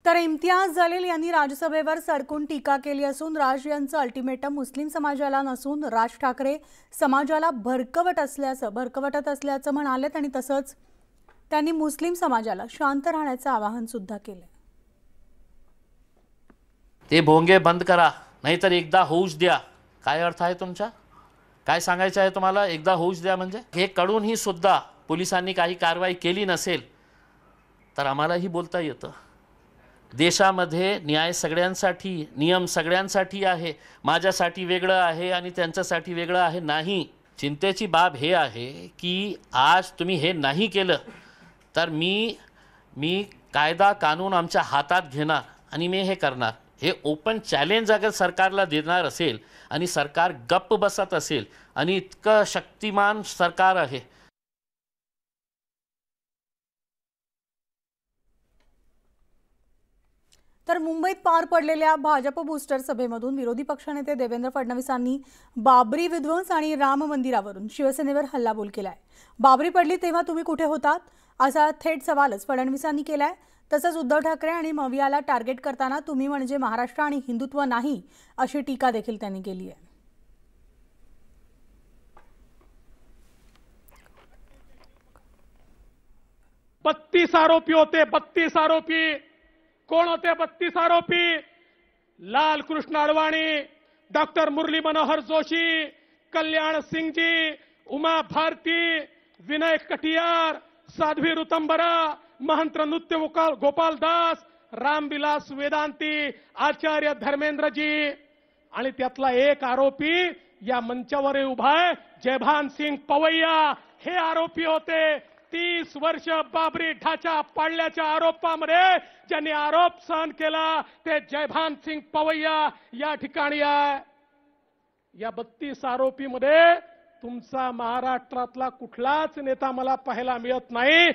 तर इम्तियाज जलील यांनी राज्यसभेवर सडकून टीका केली असून राज यांचं अल्टिमेटम मुस्लिम समाजाला नसून राज ठाकरे समाजाला भरकवटत असल्याचं म्हणालेत आणि तसंच त्यांनी मुस्लिम समाजाला शांत राहण्याचं आवाहन सुद्धा केलं। ते भोंगे बंद करा, नाहीतर एकदा होऊच द्या। काय अर्थ आहे तुमचा? काय सांगायचं आहे तुम्हाला? एकदा होऊच द्या म्हणजे हे कळूनही सुद्धा पोलिसांनी काही कारवाई केली नसेल तर आम्हालाही बोलता येतं। देशामध्ये न्याय सगळ्यांसाठी, नियम सगळ्यांसाठी आहे। माझ्यासाठी वेगळं आहे आणि त्यांच्यासाठी वेगळं आहे नाही। चिंतेची बाब हे आहे की आज तुम्ही हे नाही केलं तर मी कायदा कानून आमच्या हातात घेणार आणि मी हे करणार। हे ओपन चॅलेंज अगर सरकारला देणार असेल आणि सरकार गप्प बसत असेल आणि इतकं शक्तिमान सरकार आहे। तर मुंबईत पार पडलेल्या भाजप बूस्टर सभेमधून विरोधी पक्षनेते देवेंद्र फडणवीसांनी बाबरी विध्वंस आणि राम मंदिरावरून शिवसेनेवर हल्लाबोल केलाय। बाबरी पडली तेव्हा तुम्ही कुठे होतात असा थेट सवालच फडणवीसांनी केलाय। तसंच उद्धव ठाकरे आणि मवियाला टार्गेट करताना तुम्ही म्हणजे महाराष्ट्र आणि हिंदुत्व नाही अशी टीका देखील त्यांनी केली आहे। बत्तीस आरोपी होते, 32 आरोपी। कोण होते 32 आरोपी? लाल कृष्ण अडवाणी, डॉक्टर मुरली मनोहर जोशी, कल्याण सिंह जी, उमा भारती, विनय कटियार, साध्वी ऋतंबरा, महंत नृत्य गोपाल दास, रामविलास वेदांती, आचार्य धर्मेंद्र जी आणि त्यातला एक आरोपी या मंचावर उभा आहे जयभान सिंग पवैया। हे आरोपी होते 30 वर्ष बाबरी ढाचा पाडल्याच्या आरोपामध्ये ज्यांनी आरोप सहन केला ते जयभान सिंग पवैया या ठिकाणी आहे। या 32 आरोपीमध्ये तुमचा महाराष्ट्रातला कुठलाच नेता मला पाहायला मिळत नाही।